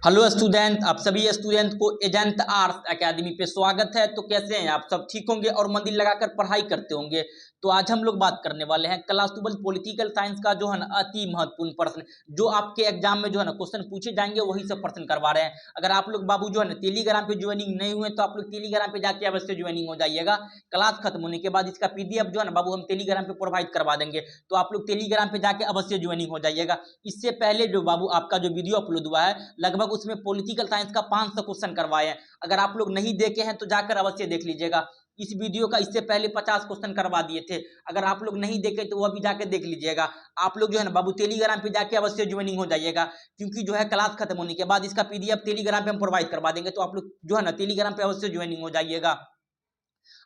Hello student, आप सभी student को एजेंट आर्ट्स एकेडमी पे स्वागत है। तो कैसे हैं आप? सब ठीक होंगे और मन दिल लगाकर पढ़ाई करते होंगे। तो आज हम लोग बात करने वाले हैं क्लास 12 पॉलिटिकल साइंस का जो है ना अति महत्वपूर्ण प्रश्न, जो आपके एग्जाम में जो है ना क्वेश्चन पूछे जाएंगे, वही सब प्रश्न करवा रहे हैं। अगर आप लोग बाबू जो है ना टेलीग्राम पे ज्वाइनिंग नहीं हुए तो आप लोग टेलीग्राम पे जाके अवश्य ज्वाइनिंग हो जाइएगा। क्लास खत्म होने के बाद इसका पीडीएफ जो है ना बाबू हम टेलीग्राम पे प्रोवाइड करवा देंगे, तो आप लोग टेलीग्राम पे जाके अवश्य ज्वाइनिंग हो जाइएगा। इससे पहले जो बाबू आपका जो वीडियो अपलोड हुआ है, लगभग उसमें पॉलिटिकल साइंस का 500 क्वेश्चन करवाए हैं। अगर आप लोग नहीं देखे हैं तो जाकर अवश्य देख लीजिएगा। इस वीडियो का इससे पहले 50 क्वेश्चन करवा दिए थे। अगर आप लोग नहीं देखे तो वो भी जाके देख लीजिएगा। आप लोग जो है ना बाबू टेलीग्राम पे जाके अवश्य ज्वाइनिंग हो जाइएगा, क्योंकि जो है क्लास खत्म होने के बाद इसका पीडीएफ टेलीग्राम पे हम प्रोवाइड करवा देंगे। तो आप लोग जो है ना टेलीग्राम पे अवश्य ज्वाइनिंग हो जाइएगा।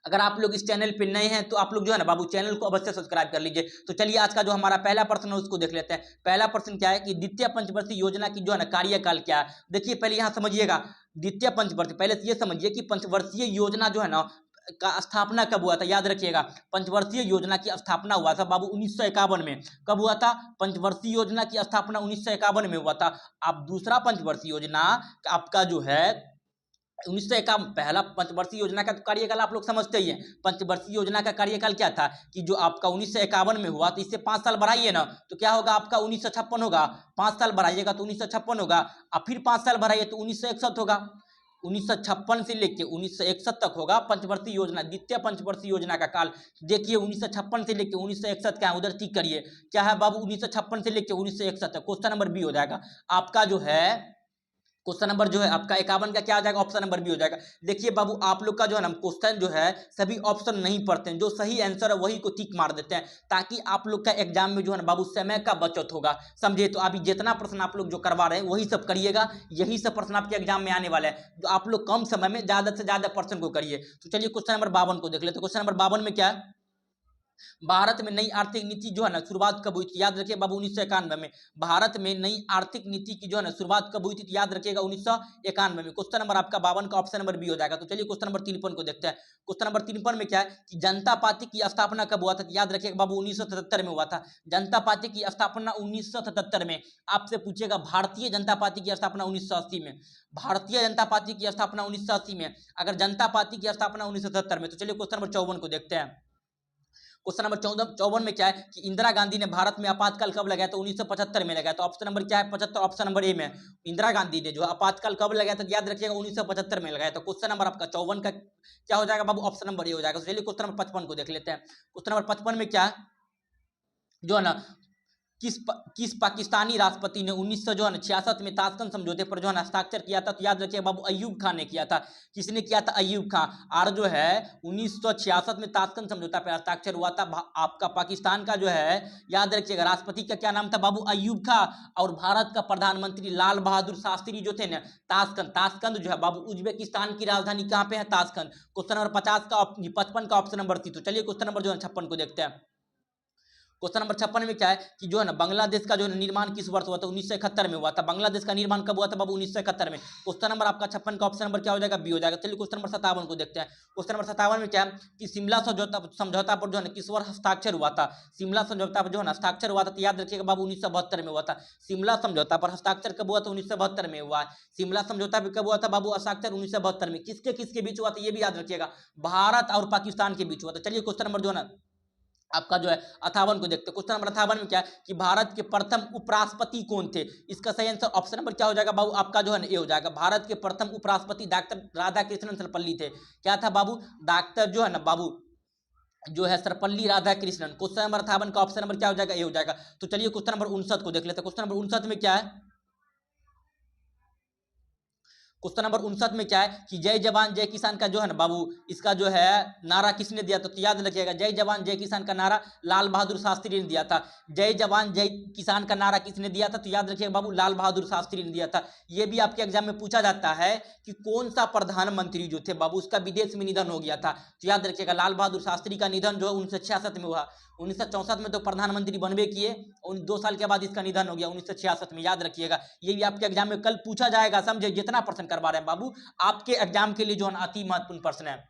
अगर आप लोग इस चैनल पे नए हैं तो आप लोग जो है ना बाबू चैनल को अवश्य सब्सक्राइब कर लीजिए। तो चलिए आज का जो हमारा पहला प्रश्न है उसको देख लेते हैं। पहला प्रश्न क्या है कि द्वितीय पंचवर्षीय योजना की जो है ना कार्यकाल क्या है। देखिए पहले यहाँ समझिएगा, द्वितीय पंचवर्षीय, पहले ये समझिए कि पंचवर्षीय योजना जो है ना का स्थापना कब हुआ था। याद रखिएगा, पंचवर्षीय योजना की स्थापना हुआ था बाबू 1951 में। कब हुआ था? पंचवर्षीय योजना की स्थापना 1951 में हुआ था। अब दूसरा पंचवर्षीय योजना आपका जो है 1951, पहला पंचवर्षीय योजना का कार्यकाल आप लोग समझते ही हैं। पंचवर्षीय योजना का कार्यकाल क्या था कि जो आपका 1951 में हुआ, तो इससे 5 साल बढ़ाइए ना, तो क्या होगा आपका 1956 होगा। 5 साल बढ़ाइएगा तो 1956 होगा, अब फिर 5 साल बढ़ाइए तो 1961 होगा। 1956 से लेके 1961 तक होगा पंचवर्षीय योजना, द्वितीय पंचवर्षीय योजना का काल। देखिए 1956 से लेके 1961 क्या है, उधर टिक करिए। क्या है बाबू? 1956 से लेके 1961 तक। क्वेश्चन नंबर बी हो जाएगा आपका जो है। क्वेश्चन नंबर जो है आपका 51 का क्या आ जाएगा? ऑप्शन नंबर बी हो जाएगा। देखिए बाबू आप लोग का जो है ना क्वेश्चन जो है सभी ऑप्शन नहीं पढ़ते हैं, जो सही आंसर है वही को टिक मार देते हैं, ताकि आप लोग का एग्जाम में जो है ना बाबू समय का बचत होगा। समझे? तो अभी जितना प्रश्न आप लोग जो करवा रहे हैं वही सब करिएगा। यही सब प्रश्न आपके एग्जाम में आने वाला है, तो आप लोग कम समय में ज्यादा से ज्यादा प्रश्न को करिए। तो चलिए क्वेश्चन नंबर 52 को देख लेते। क्वेश्चन नंबर 52 में क्या है? भारत में नई आर्थिक नीति जो है ना शुरुआत कब हुई थी? याद रखिए बाबू 1991 में। भारत में नई आर्थिक नीति की जो है ना शुरुआत कब हुई थी? याद रखिएगा 1991 में। क्वेश्चन नंबर आपका 52 का ऑप्शन नंबर बी हो जाएगा। तो चलिए क्वेश्चन नंबर 53 को देखते हैं। क्वेश्चन नंबर 53 में क्या है कि जनता पार्टी की स्थापना कब हुआ था? याद रखिएगा बाबू 1977 में हुआ था। जनता पार्टी की स्थापना 1977 में। आपसे पूछेगा भारतीय जनता पार्टी की स्थापना 1980 में। भारतीय जनता पार्टी की स्थापना 1980 में, अगर जनता पार्टी की स्थापना 1977 में। तो चलिए क्वेश्चन नंबर 54 को देखते हैं। क्वेश्चन नंबर 54 में क्या है कि इंदिरा गांधी ने भारत में आपातकाल कब लगाया? तो 1975 में लगाया। तो ऑप्शन नंबर क्या है? 75, ऑप्शन नंबर ए में। इंदिरा गांधी ने जो आपातकाल कब लगाया था? याद रखिएगा 1975 में लगाया। तो क्वेश्चन नंबर आपका 54 का क्या हो जाएगा बाबू? ऑप्शन नंबर ए हो जाएगा। तो चलिए क्वेश्चन नंबर 55 को देख लेते हैं। क्वेश्चन नंबर 55 में क्या है जो है ना किस पाकिस्तानी राष्ट्रपति ने 1966 में ताशकंद समझौते पर जो है हस्ताक्षर किया था? तो याद रखिए बाबू अयूब खान ने किया था। किसने किया था? अयूब खान। और जो है 1966 में ताशकंद समझौता पर हस्ताक्षर हुआ था आपका पाकिस्तान का जो है, याद रखिएगा, राष्ट्रपति का क्या नाम था बाबू? अयूब खान। और भारत का प्रधानमंत्री लाल बहादुर शास्त्री जो थे ना, ताशकंद जो है बाबू उज्बेकिस्तान की राजधानी कहाँ पे है? ताशकंद। क्वेश्चन नंबर 55 का ऑप्शन नंबर थी। तो चलिए क्वेश्चन नंबर जो है 56 को देखते हैं। क्वेश्चन नंबर 56 में क्या है कि जो है ना बांग्लादेश का जो निर्माण किस वर्ष हुआ था? 1971 में हुआ था। बांग्लादेश का निर्माण कब हुआ था बाबू? 1971 में। क्वेश्चन नंबर आपका 56 का ऑप्शन नंबर क्या हो जाएगा? बी हो जाएगा। चलिए क्वेश्चन नंबर 57 को देखते हैं। क्वेश्चन नंबर 57 में क्या है कि शिमला समझौता पर जो है ना किस वर्ष हस्ताक्षर हुआ था? शिमला समझौता पर जो है ना हस्ताक्षर हुआ था, तो याद रखिएगा बाबू 1972 में हुआ था। शिमला समझौता पर हस्ताक्षर कब हुआ था? 1972 में हुआ है। शिमला समझौता पर कब हुआ था बाबू हस्ताक्षर? 1972 में। किसके किसके बीच हुआ था ये भी याद रखिएगा, भारत और पाकिस्तान के बीच हुआ था। चलिए क्वेश्चन नंबर जो है ना आपका जो है 58 को देखते हैं। क्वेश्चन नंबर 58 में क्या है कि भारत के प्रथम उपराष्ट्रपति कौन थे? इसका सही आंसर ऑप्शन नंबर क्या हो जाएगा बाबू? आपका जो है ना ए हो जाएगा। भारत के प्रथम उपराष्ट्रपति डॉक्टर राधाकृष्णन सर्वपल्ली थे। क्या था बाबू? डॉक्टर जो है ना बाबू जो है सर्वपल्ली राधाकृष्णन। क्वेश्चन नंबर 58 का ऑप्शन नंबर क्या हो जाएगा? ए हो जाएगा। तो चलिए क्वेश्चन नंबर 59 को देख लेते हैं। क्वेश्चन नंबर 59 में क्या है? क्वेश्चन नंबर 59 में क्या है कि जय जवान जय किसान का जो है ना बाबू, इसका जो है नारा किसने दिया था? तो याद रखिएगा जय जवान जय किसान का नारा लाल बहादुर शास्त्री ने दिया था। जय जवान जय किसान का नारा किसने दिया था? तो याद रखिएगा बाबू लाल बहादुर शास्त्री ने दिया था। ये भी आपके एग्जाम में पूछा जाता है कि कौन सा प्रधानमंत्री जो थे बाबू उसका विदेश में निधन हो गया था? तो याद रखिएगा लाल बहादुर शास्त्री का निधन जो है 1966 में हुआ। 1964 में तो प्रधानमंत्री बनबे किए, 2 साल के बाद इसका निधन हो गया 1966 में। याद रखिएगा, ये भी आपके एग्जाम में कल पूछा जाएगा। समझे? जितना प्रश्न करवा रहे हैं बाबू आपके एग्जाम के लिए जो है अति महत्वपूर्ण प्रश्न है।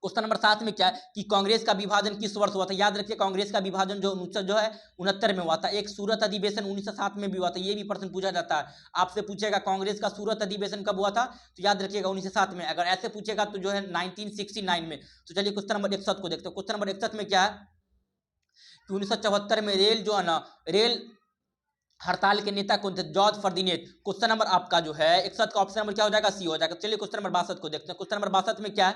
क्वेश्चन नंबर 7 में क्या है कि कांग्रेस का विभाजन किस वर्ष हुआ था। याद रखिए कांग्रेस का विभाजन जो है 69 में हुआ था। एक सूरत अधिवेशन 1907 में भी हुआ था। ये भी प्रश्न पूछा जाता है, आपसे पूछेगा कांग्रेस का सूरत अधिवेशन कब हुआ था, तो याद रखिएगा 1907 में। अगर ऐसे पूछेगा तो जो है 1969 में। तो चलिए क्वेश्चन नंबर 61 को देखते हैं। क्वेश्चन नंबर 61 में क्या है कि 1974 में रेल जो है ना, रेल हड़ताल के नेता कौन थे, जॉर्ज फर्दिनेट। क्वेश्चन नंबर आपका जो है 61 का ऑप्शन नंबर क्या हो जाएगा, सी हो जाएगा। चलिए क्वेश्चन नंबर 62 को देखते हैं। क्वेश्चन नंबर 62 में क्या है,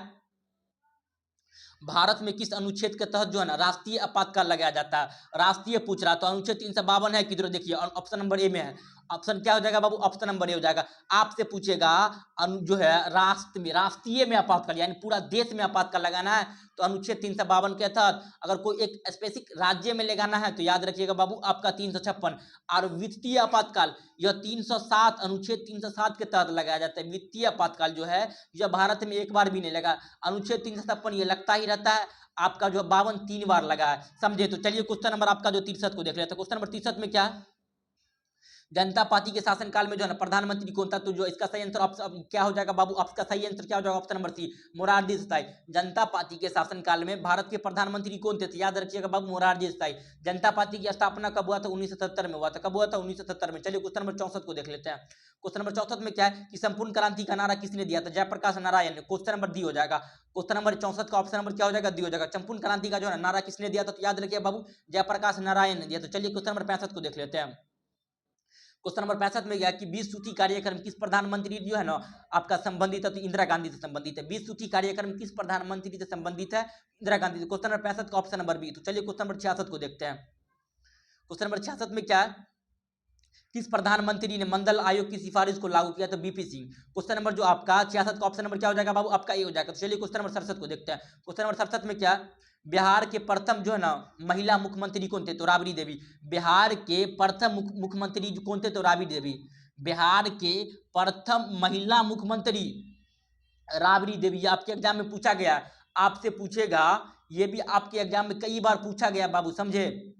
भारत में किस अनुच्छेद के तहत जो है ना राष्ट्रीय आपातकाल लगाया जाता है। राष्ट्रीय पूछ रहा तो अनुच्छेद 352 है किधर, देखिए ऑप्शन नंबर ए में है। ऑप्शन क्या हो जाएगा बाबू, ऑप्शन नंबर ए हो जाएगा। आपसे पूछेगा जो है राष्ट्रीय में आपातकाल यानी पूरा देश में आपातकाल लगाना है तो अनुच्छेद 352 के तहत। अगर कोई एक स्पेसिफिक राज्य में लगाना है तो याद रखिएगा बाबू आपका 356। और वित्तीय आपातकाल यह 307 अनुच्छेद 307 के तहत लगाया जाता है। वित्तीय आपातकाल जो है यह भारत में एक बार भी नहीं लगा। अनुच्छेद 356 ये लगता ही रहता है, आपका जो 52 3 बार लगा है, समझे। तो चलिए क्वेश्चन नंबर आपका जो 63 को देख लेते हैं। क्वेश्चन नंबर 63 में क्या है, जनता पार्टी के शासनकाल में जो है ना प्रधानमंत्री कौन था, तो जो इसका सही आंसर ऑप्शन क्या हो जाएगा बाबू, आपका सही आंसर क्या हो जाएगा, option number C Morarji Desai. Janata Party के शासनकाल में भारत के प्रधानमंत्री कौन थे, तो याद रखिएगा बाबू मोरारजी देसाई। जनता पार्टी की स्थापना कब हुआ था, 1977 में हुआ था। कब हुआ था, 1977 में। चलिए क्वेश्चन नंबर 64 को देख लेते हैं। क्वेश्चन नंबर 64 में क्या है कि संपूर्ण क्रांति का नारा किसने दिया था, जयप्रकाश नारायण ने। क्वेश्चन नंबर डी हो जाएगा। क्वेश्चन नंबर 64 का ऑप्शन नंबर क्या हो जाएगा, डी हो जाएगा। संपूर्ण क्रांति का जो है नारा किसने दिया था, तो याद रखिए बाबू जयप्रकाश नारायण ने दिया। तो चलिए क्वेश्चन नंबर 65 को देख लेते हैं। क्वेश्चन नंबर 65 में गया कि 20 सूत्री कार्यक्रम किस प्रधानमंत्री जो है ना आपका संबंधित है, तो इंदिरा गांधी से संबंधित है। 20 सूत्री कार्यक्रम किस प्रधानमंत्री से संबंधित है, इंदिरा गांधी से। क्वेश्चन नंबर 65 का ऑप्शन नंबर बी। तो चलिए क्वेश्चन नंबर 66 को देखते हैं। क्वेश्चन नंबर 66 में क्या है, किस प्रधानमंत्री ने मंडल आयोग की सिफारिश को लागू किया, तो बीपी सिंह। क्वेश्चन नंबर जो आपका 66 का ऑप्शन नंबर क्या हो जाएगा बाबू, आपका ए हो जाएगा। तो चलिए क्वेश्चन नंबर 67 को देखते हैं। क्वेश्चन नंबर 67 में क्या, बिहार के प्रथम जो है ना महिला मुख्यमंत्री कौन थे, तो राबड़ी देवी। बिहार के प्रथम मुख्यमंत्री कौन थे, तो राबड़ी देवी। बिहार के प्रथम महिला मुख्यमंत्री राबड़ी देवी। ये आपके एग्जाम में पूछा गया, आपसे पूछेगा, ये भी आपके एग्जाम में कई बार पूछा गया बाबू, समझे।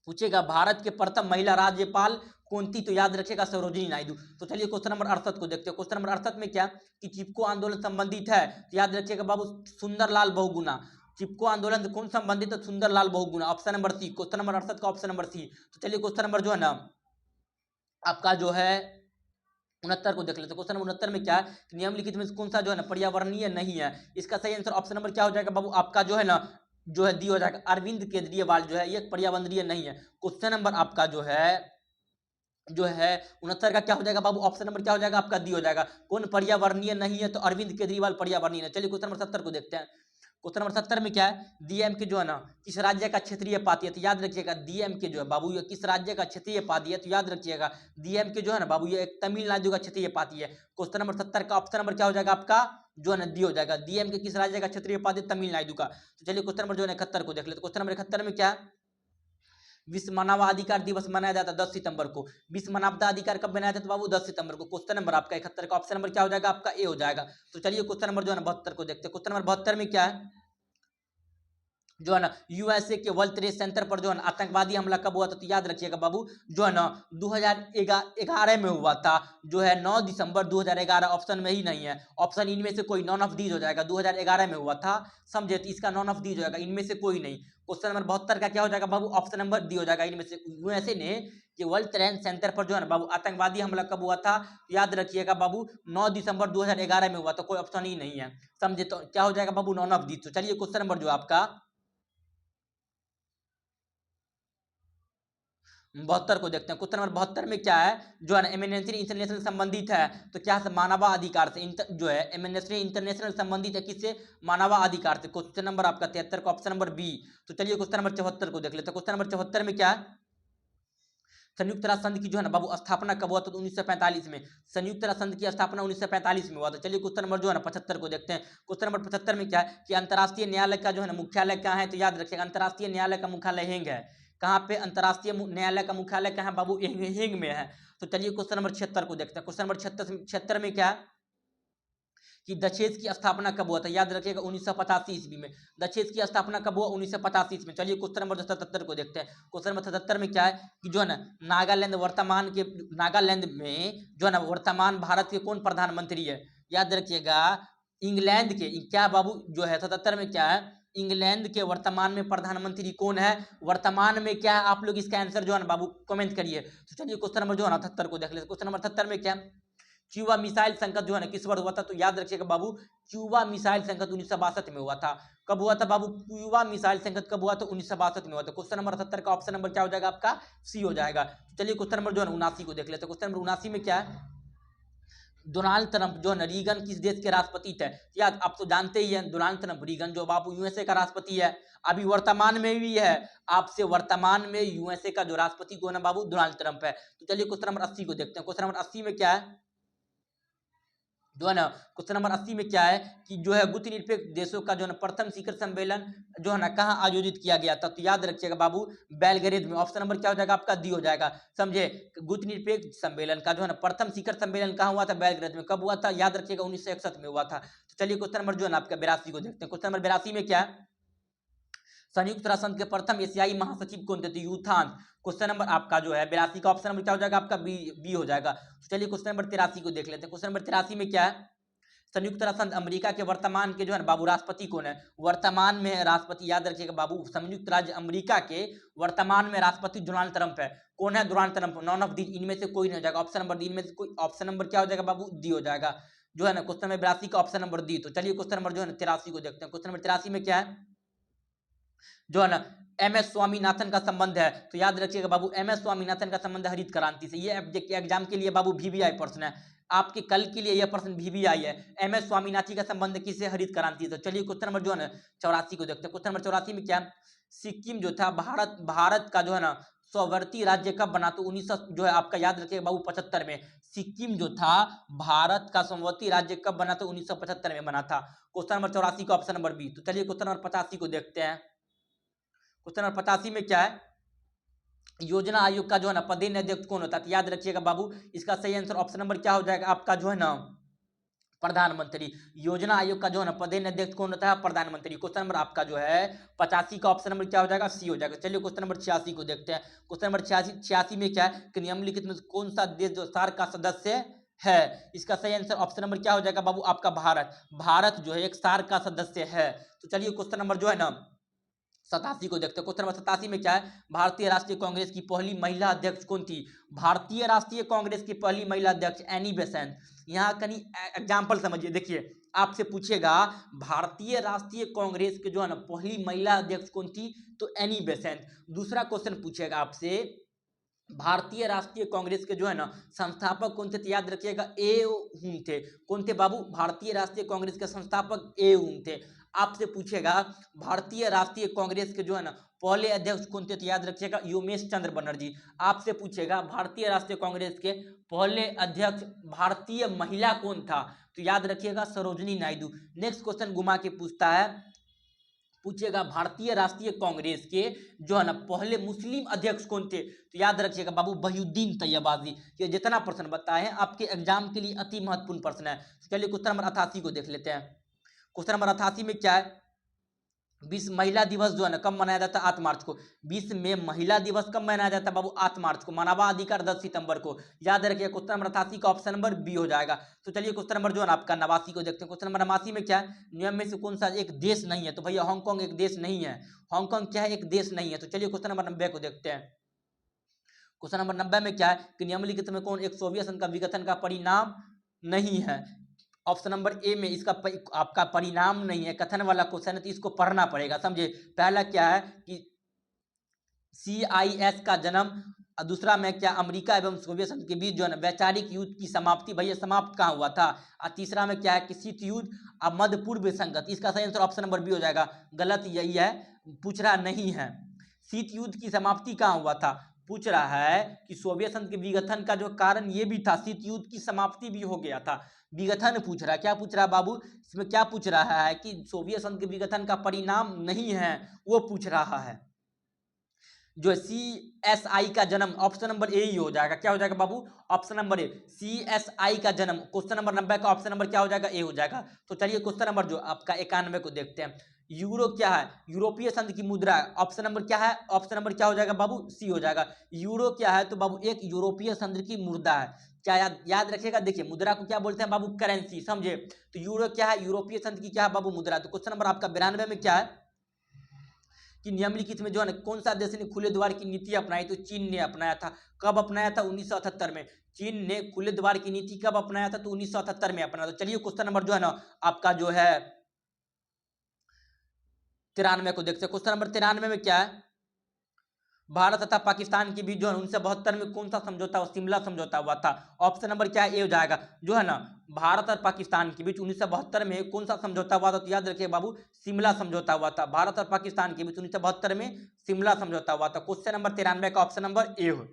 पूछेगा भारत के प्रथम महिला राज्यपाल कौन थी, तो याद रखिएगा सरोजिनी नायडू। तो चलिए क्वेश्चन नंबर 68 को देखते हैं। क्वेश्चन नंबर 68 में क्या कि चिपको आंदोलन संबंधित है, तो याद रखिएगा बाबू सुंदरलाल बहुगुणा। चिपको आंदोलन कौन संबंधित है, Sunderlal Bahuguna. Option number C, question number 68 का ऑप्शन नंबर सी। तो चलिए क्वेश्चन नंबर जो है ना आपका जो है 69 को देख लेते हैं। क्वेश्चन नंबर 69 में क्या है, निम्नलिखित में कौन सा जो है ना पर्यावरणीय नहीं है। इसका सही आंसर ऑप्शन नंबर क्या हो जाएगा बाबू, आपका जो है ना जो है दी हो जाएगा। अरविंद केजरीवाल जो है ये पर्यावरणीय नहीं है। क्वेश्चन नंबर आपका जो है 69 का क्या हो जाएगा बाबू, ऑप्शन नंबर क्या हो जाएगा आपका दी हो जाएगा। कौन पर्यावरणीय नहीं है, तो अरविंद केजरीवाल पर्यावरणीय है। चलिए क्वेश्चन नंबर 70 को देखते हैं। क्वेश्चन नंबर 70 में क्या है, डीएमके जो है ना किस राज्य का क्षेत्रीय पार्टी है, तो याद रखिएगा डीएमके जो है बाबू ये किस राज्य का क्षेत्रीय पार्टी है, तो याद रखिएगा डीएमके जो है ना बाबू ये एक तमिलनाडु का क्षेत्रीय पार्टी है। क्वेश्चन नंबर 70 का ऑप्शन नंबर क्या हो जाएगा आपका जो है ना डी हो जाएगा। डीएमके किस राज्य का क्षेत्रीय पार्टी, तमिलनाडु का। तो चलिए क्वेश्चन नंबर जो है 71 को देख लेते। क्वेश्चन नंबर 71 में क्या है, विश्व मानवाधिकार दिवस मनाया जाता है 10 सितंबर को। विश्व मानवाधिकार कब मनाया जाता है बाबू, 10 सितंबर को। क्वेश्चन नंबर आपका 71 का ऑप्शन नंबर क्या हो जाएगा आपका ए हो जाएगा। तो चलिए क्वेश्चन नंबर जो है 72 को देखते हैं। क्वेश्चन नंबर 72 में क्या है जो है ना यूएसए के वर्ल्ड ट्रेड सेंटर पर जो है ना आतंकवादी हमला कब हुआ था, तो याद रखिएगा बाबू जो है ना 2011 में हुआ था, जो है 9 दिसंबर 2011। ऑप्शन में ही नहीं है, ऑप्शन इनमें से कोई नॉन ऑफ दीज हो जाएगा। 2011 में हुआ था, समझे, तो इसका नॉन ऑफ दीज हो जाएगा, इनमें से कोई नहीं। क्वेश्चन नंबर 72 का क्या हो जाएगा बाबू, ऑप्शन नंबर डी हो जाएगा। इनमें से यूएसए ने कि वर्ल्ड ट्रेड सेंटर पर जो है ना बाबू आतंकवादी हमला कब हुआ था, याद रखिएगा बाबू 9 दिसंबर 2011 में हुआ था, कोई ऑप्शन ही नहीं है, समझे। तो क्या हो जाएगा बाबू नॉन ऑफ दीज। तो चलिए क्वेश्चन नंबर जो आपका 72 को देखते हैं। क्वेश्चन नंबर 72 में क्या है जो है एमनेस्टी इंटरनेशनल संबंधित है, तो क्या है मानवाधिकार से जो है एमनेस्टी इंटरनेशनल संबंधित है किससे, मानवाधिकार से। क्वेश्चन नंबर आपका 73 का ऑप्शन नंबर बी। तो चलिए क्वेश्चन नंबर 74 को देख लेते हैं। क्वेश्चन नंबर 74 में क्या है, संयुक्त राष्ट्र संघ की जो है ना बाबू स्थापना कब हुआ था, तो 1945 में। संयुक्त राष्ट्र संघ की स्थापना 1945 में हुआ था। चलिए क्वेश्चन नंबर जो है ना 75 को देखते हैं। क्वेश्चन नंबर 75 में क्या है कि अंतर्राष्ट्रीय न्यायालय का जो है ना मुख्यालय कहाँ है, तो याद रखिएगा अंतर्राष्ट्रीय न्यायालय का मुख्यालय हेंग है। कहाँ पे अंतर्राष्ट्रीय न्यायालय का मुख्यालय कहाँ है बाबू, हेंग में है। तो चलिए क्वेश्चन नंबर 76 को देखते हैं। क्वेश्चन नंबर 76 में क्या है कि दशेज की स्थापना कब हुआ था, याद रखिएगा 1985 ईस्वी में। दशेज की स्थापना कब हुआ, 1985 ईस्वी में। चलिए क्वेश्चन नंबर 77 को देखते हैं। क्वेश्चन नंबर 77 में क्या है कि जो है ना नागालैंड में जो है ना वर्तमान भारत के कौन प्रधानमंत्री है, याद रखिएगा इंग्लैंड के क्या बाबू जो है 77 में क्या है, इंग्लैंड के वर्तमान में प्रधानमंत्री कौन है, वर्तमान में क्या है, आप लोग इसका आंसर जो है ना बाबू कमेंट करिए। तो चलिए क्वेश्चन नंबर जो है ना 78 को देख लेते। क्वेश्चन नंबर 78 में क्या, क्यूबा मिसाइल संकट जो है ना किस वर्ष हुआ था, तो याद रखिएगा बाबू क्यूबा मिसाइल संकट 1962 में हुआ था। कब हुआ था बाबू, क्यूबा मिसाइल संकट कब हुआ था, 1962 में हुआ था। क्वेश्चन नंबर 78 का ऑप्शन नंबर क्या हो जाएगा आपका, सी हो जाएगा। चलिए क्वेश्चन नंबर जो है 79 को देख लेते हैं। क्वेश्चन नंबर 79 में क्या है, डोनाल्ड ट्रंप जो है रीगन किस देश के राष्ट्रपति थे, याद आप तो जानते ही हैं डोनाल्ड ट्रंप रीगन जो बाबू यूएसए का राष्ट्रपति है, अभी वर्तमान में भी है आपसे, वर्तमान में यूएसए का जो राष्ट्रपति कौन है बाबू, डोनाल्ड ट्रंप है। तो चलिए क्वेश्चन नंबर 80 को देखते हैं। क्वेश्चन नंबर 80 में क्या है जो है ना, क्वेश्चन नंबर 80 में क्या है कि जो है गुटनिरपेक्ष देशों का जो है प्रथम शिखर सम्मेलन जो है ना कहाँ आयोजित किया गया था, तो याद रखिएगा बाबू बेलग्रेड में। ऑप्शन नंबर क्या हो जाएगा आपका, डी हो जाएगा। समझे, गुटनिरपेक्ष सम्मेलन का जो है ना प्रथम शिखर सम्मेलन कहाँ हुआ था, बेलग्रेड में। कब हुआ था, याद रखिएगा 1961 में हुआ था। तो चलिए क्वेश्चन नंबर जो है ना आपका 82 को देखते हैं। क्वेश्चन नंबर 82 में क्या है, संयुक्त राष्ट्र संघ के प्रथम एशियाई महासचिव कौन थे, तो यूथान। क्वेश्चन नंबर आपका जो है 82 का ऑप्शन नंबर क्या हो जाएगा आपका, बी हो जाएगा। तो चलिए क्वेश्चन नंबर 83 को देख लेते हैं। क्वेश्चन नंबर 83 में क्या है, संयुक्त राष्ट्र संघ अमेरिका के वर्तमान के जो है बाबू राष्ट्रपति कौन है, वर्तमान में राष्ट्रपति याद रखिएगा बाबू संयुक्त राज्य अमेरिका के वर्तमान में राष्ट्रपति डोनाल्ड ट्रंप है। कौन है, Donald Trump. None of the, इनमें से कोई नहीं हो जाएगा। ऑप्शन नंबर डी, इनमें से कोई, ऑप्शन नंबर क्या हो जाएगा बाबू, डी हो जाएगा जो है ना। क्वेश्चन नंबर 82 का ऑप्शन नंबर डी। तो चलिए क्वेश्चन नंबर जो है 83 को देखते हैं। क्वेश्चन नंबर 83 में क्या है जो है ना, एम एस स्वामीनाथन का संबंध है, तो याद रखिएगा बाबू एम एस स्वामीनाथन का संबंध हरित क्रांति से। ये एग्जाम के लिए बाबू वीवीआई प्रश्न है, आपके कल के लिए यह प्रश्न वीवीआई है। एम एस स्वामीनाथन का संबंध किससे, हरित क्रांति से। चलिए क्वेश्चन नंबर जो है ना 84 को देखते हैं। क्वेश्चन नंबर 84 में क्या, सिक्किम जो था भारत का जो है ना स्ववर्ती राज्य कब बना, तो 1900 जो है आपका याद रखिएगा बाबू 75 में। सिक्किम जो था भारत का स्ववर्ती राज्य कब बना, तो 1975 में बना था। क्वेश्चन नंबर 84 का ऑप्शन नंबर बी। तो चलिए क्वेश्चन नंबर 85 को देखते हैं। क्वेश्चन नंबर 85 में क्या है, योजना आयोग का जो है ना पदेन अध्यक्ष कौन होता है, तो याद रखिएगा बाबू इसका सही आंसर ऑप्शन नंबर क्या हो जाएगा आपका जो है ना प्रधानमंत्री। योजना आयोग का जो है ना पदेन अध्यक्ष कौन होता है, प्रधानमंत्री। क्वेश्चन नंबर आपका जो है 85 का ऑप्शन नंबर क्या हो जाएगा, सी हो जाएगा। चलिए क्वेश्चन नंबर 86 को देखते हैं। क्वेश्चन नंबर 86 में क्या है कि निम्नलिखित में कौन सा देश जो सार्क का सदस्य है, इसका सही आंसर ऑप्शन नंबर क्या हो जाएगा बाबू आपका भारत। भारत जो है एक सार्क का सदस्य है। तो चलिए क्वेश्चन नंबर जो है ना 87 को देखते हैं। क्वेश्चन नंबर 87 में क्या है, भारतीय राष्ट्रीय कांग्रेस की पहली महिला अध्यक्ष कौन थी, भारतीय राष्ट्रीय कांग्रेस की पहली महिला अध्यक्ष एनी बेसेंट। यहाँ कहीं एग्जाम्पल समझिए, देखिए आपसे पूछेगा भारतीय राष्ट्रीय कांग्रेस के जो है ना पहली महिला अध्यक्ष कौन थी, तो एनी बेसेंट। दूसरा क्वेश्चन पूछेगा आपसे भारतीय राष्ट्रीय कांग्रेस के जो है ना संस्थापक कौन थे, तो याद रखिएगा ए हुम थे। कौन थे बाबू, भारतीय राष्ट्रीय कांग्रेस के संस्थापक ए हुम थे। आपसे पूछेगा भारतीय राष्ट्रीय कांग्रेस के जो है ना पहले अध्यक्ष कौन थे, तो याद रखिएगा योमेश चंद्र बनर्जी। आपसे पूछेगा भारतीय राष्ट्रीय कांग्रेस के पहले अध्यक्ष भारतीय महिला कौन था, तो याद रखिएगा सरोजनी नायडू। नेक्स्ट क्वेश्चन घुमा के पूछेगा भारतीय राष्ट्रीय कांग्रेस के जो है ना पहले मुस्लिम अध्यक्ष कौन थे, तो याद रखिएगा बाबू वहीउद्दीन तैयबाजी। ये जितना प्रश्न बताए हैं आपके एग्जाम के लिए अति महत्वपूर्ण प्रश्न है। चलिए क्वेश्चन नंबर 88 को देख लेते हैं। क्वेश्चन नंबर 88 में क्या है, विश्व महिला दिवस जो है ना कब मनाया जाता है, 8 मार्च को। विश्व में महिला दिवस कब मनाया जाता है बाबू, 8 मार्च को। मानवाधिकार 10 सितंबर को। याद रखिए क्वेश्चन नंबर 88 का ऑप्शन नंबर बी हो जाएगा। तो चलिए क्वेश्चन नंबर जो है आपका 89 को देखते हैं। क्वेश्चन नंबर 89 में क्या है, नियम में से कौन सा एक देश नहीं है, तो भैया हांगकांग एक देश नहीं है। हांगकांग क्या है, एक देश नहीं है। तो चलिए क्वेश्चन नंबर 90 को देखते हैं। क्वेश्चन नंबर 90 में क्या है कि निम्नलिखित में कौन एक सोवियत संघ का विघटन का परिणाम नहीं है। ऑप्शन नंबर ए में इसका आपका परिणाम नहीं है, कथन वाला क्वेश्चन है, तो इसको पढ़ना पड़ेगा। समझे, पहला क्या है कि CIS का जन्म, दूसरा में क्या अमेरिका एवं सोवियत संघ के बीच जो है ना वैचारिक युद्ध की समाप्ति, भैया समाप्त कहाँ हुआ था। और तीसरा में क्या है कि शीत युद्ध और मध्य पूर्व संगत। इसका सही आंसर ऑप्शन नंबर बी हो जाएगा। गलत यही है, पूछ रहा नहीं है शीत युद्ध की समाप्ति कहाँ हुआ था, पूछ रहा है कि सोवियत संघ के विघटन का जो कारण ये भी था, शीत युद्ध की समाप्ति भी हो गया था। विघटन पूछ रहा है, क्या पूछ रहा है बाबू, इसमें क्या पूछ रहा है कि सोवियत संघ के विघटन का परिणाम नहीं है, वो पूछ रहा है। जो CSI का जन्म, ऑप्शन नंबर ए ही हो जाएगा। क्या हो जाएगा बाबू, ऑप्शन नंबर ए, CSI का जन्म। क्वेश्चन नंबर 90 का ऑप्शन नंबर क्या हो जाएगा, ए हो जाएगा। तो चलिए क्वेश्चन नंबर जो आपका 91 को देखते हैं। यूरो क्या है, यूरोपीय संघ की मुद्रा है। ऑप्शन नंबर क्या है, ऑप्शन नंबर क्या हो जाएगा बाबू, सी हो जाएगा। यूरो क्या है, तो बाबू एक यूरोपीय संघ की मुद्रा है। क्या याद रखिएगा। देखिए मुद्रा को क्या बोलते हैं बाबू, करेंसी, समझे। तो यूरो क्या है, यूरोपीय संघ की क्या है बाबू, मुद्रा। तो क्वेश्चन नंबर आपका 92 में क्या है कि निम्नलिखित में जो है ना कौन सा देश ने खुले द्वार की नीति अपनाई। तो चीन ने अपनाया था। कब अपनाया था, 1978 में। चीन ने खुले द्वार की नीति कब अपनाया था, तो 1978 में अपनाया। तो चलिए क्वेश्चन नंबर जो है ना आपका जो है 93 को देखते हैं। क्वेश्चन नंबर 93 में क्या है, भारत तथा पाकिस्तान के बीच जो है 1972 में कौन सा समझौता हुआ, शिमला समझौता हुआ था। ऑप्शन नंबर क्या है, ए हो जाएगा। जो है ना भारत और पाकिस्तान के बीच 1972 में कौन सा समझौता हुआ था, तो याद रखिए बाबू, शिमला समझौता हुआ था। भारत और पाकिस्तान के बीच 1972 में शिमला समझौता हुआ था। क्वेश्चन नंबर 93 का ऑप्शन नंबर ए हो।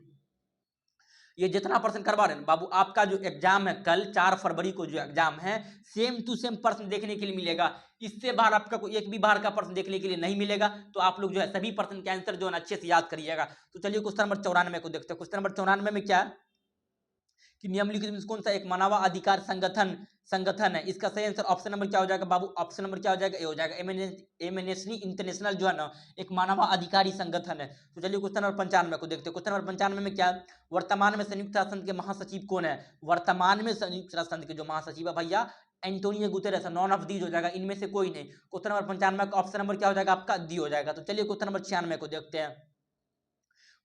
ये जितना प्रश्न करवा रहे हैं बाबू, आपका जो एग्जाम है कल 4 फरवरी को जो एग्जाम है, सेम टू सेम प्रश्न देखने के लिए मिलेगा। इससे बाहर आपका कोई एक भी बाहर का प्रश्न देखने के लिए नहीं मिलेगा। तो आप लोग जो है सभी प्रश्न के आंसर जो है अच्छे से याद करिएगा। तो चलिए क्वेश्चन नंबर 94 को देखते हैं। क्वेश्चन नंबर 94 में क्या है कि निम्नलिखित में कौन सा एक मानवाधिकार संगठन है। इसका सही आंसर ऑप्शन नंबर क्या हो जाएगा बाबू, ऑप्शन नंबर क्या हो जाएगा, ए हो जाएगा। एमनेस्टी इंटरनेशनल जो है ना एक मानवाधिकारी संगठन है। तो चलिए क्वेश्चन नंबर 95 को देखते हैं। क्वेश्चन नंबर 95 में क्या, वर्तमान में संयुक्त राष्ट्र संघ के महासचिव कौन है। वर्तमान में संयुक्त राष्ट्र संघ के जो महासचिव है भैया, Antonio Guterres, none of these हो जाएगा, इनमें से कोई नहीं। क्वेश्चन नंबर 95 का ऑप्शन नंबर क्या हो जाएगा आपका, डी हो जाएगा। तो चलिए क्वेश्चन नंबर 96 को देखते हैं।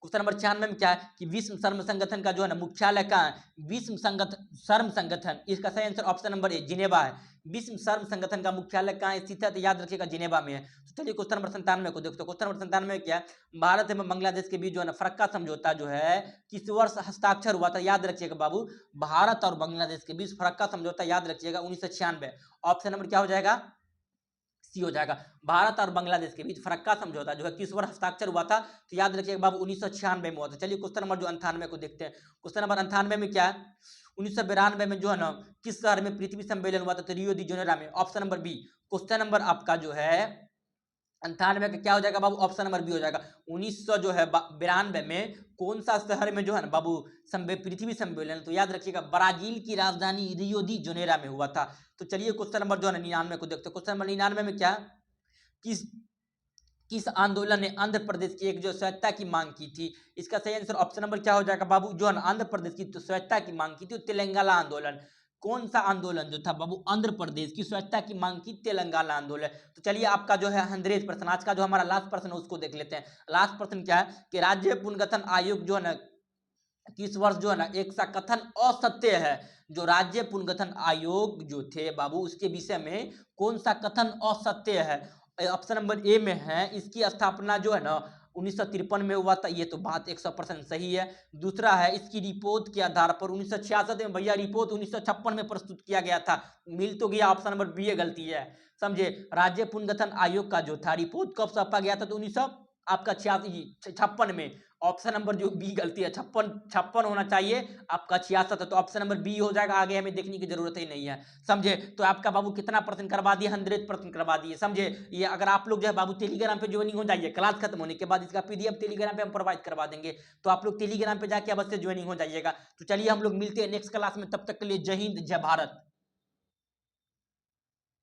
क्वेश्चन नंबर 96 में क्या है कि विश्व श्रम संगठन का जो है ना मुख्यालय कहाँ है। विश्व श्रम संगठन, इसका सही answer option number A, Geneva है। विश्व श्रम संगठन का मुख्यालय कहाँ स्थित है, तो याद रखिएगा जिनेवा में है। तो चलिए क्वेश्चन नंबर 97 को देखते हो। क्वेश्चन नंबर 97 में क्या है, भारत एवं बांग्लादेश के बीच जो है ना फरक्का समझौता जो है किस वर्ष हस्ताक्षर हुआ था, याद रखिएगा बाबू। भारत और बांग्लादेश के बीच फरक्का समझौता याद रखिएगा 1996। ऑप्शन नंबर क्या हो जाएगा, सी हो जाएगा। भारत और बांग्लादेश के बीच फरक्का समझौता जो है किस वर्ष हस्ताक्षर हुआ था, तो याद रखिएगा बाबू 1996 में हुआ था। चलिए क्वेश्चन नंबर जो 98 को देखते हैं। क्वेश्चन नंबर 98 में क्या है, 1992 में जो है ना किस शहर में पृथ्वी सम्मेलन हुआ था, तो रियो दी जेनेरो में। Option number B. Question number आपका जो है 98 का क्या हो जाएगा बाबू, ऑप्शन नंबर बी हो जाएगा। 1992 में कौन सा शहर में जो है ना बाबू पृथ्वी सम्मेलन, तो याद रखिएगा ब्राजील की राजधानी रियो दी जेनेरो में हुआ था। तो चलिए क्वेश्चन नंबर जो है 99 को देखते हैं। क्वेश्चन नंबर 99 में क्या, किस आंदोलन ने आंध्र प्रदेश की एक जो स्वायत्तता की मांग की थी। इसका सही आंसर ऑप्शन नंबर क्या हो जाएगा बाबू, जो आंध्र प्रदेश की स्वायत्तता की मांग की थी, तेलंगाना आंदोलन। कौन सा आंदोलन जो था बाबू, आंध्र प्रदेश की स्वायत्तता की मांग की, तेलंगाना आंदोलन। तो चलिए आपका जो है 100 प्रश्न, आज का जो हमारा लास्ट प्रश्न है उसको देख लेते हैं। लास्ट प्रश्न क्या है कि राज्य पुनर्गठन आयोग जो है ना किस वर्ष जो है ना एक सा कथन असत्य है। जो राज्य पुनर्गठन आयोग जो थे बाबू उसके विषय में कौन सा कथन असत्य है। ऑप्शन नंबर ए में है, इसकी स्थापना जो है ना 1953 में हुआ था, ये तो बात 100% सही है। दूसरा है इसकी रिपोर्ट के आधार पर 1966 में, भैया रिपोर्ट 1956 में प्रस्तुत किया गया था, मिल तो गया। ऑप्शन नंबर बी गलती है, समझे। राज्य पुनर्गठन आयोग का जो था रिपोर्ट कब सौंपा गया था, तो 1900 आपका 56 में। ऑप्शन नंबर जो बी गलती है, 56 होना चाहिए, आपका 66 है। तो ऑप्शन नंबर बी हो जाएगा, आगे हमें देखने की जरूरत ही नहीं है, समझे। तो आपका बाबू कितना प्रश्न करवा दिए, 100 प्रश्न करवा दिए, समझे। ये अगर आप लोग जो है बाबू टेलीग्राम पे ज्वाइनिंग हो जाइए, क्लास खत्म होने के बाद इसका पीडीएफ टेलीग्राम पे हम प्रोवाइड करवा देंगे। तो आप लोग टेलीग्राम पे जाके अवश्य ज्वाइनिंग हो जाइएगा। तो चलिए हम लोग मिलते हैं नेक्स्ट क्लास में, तब तक के लिए जय हिंद जय भारत।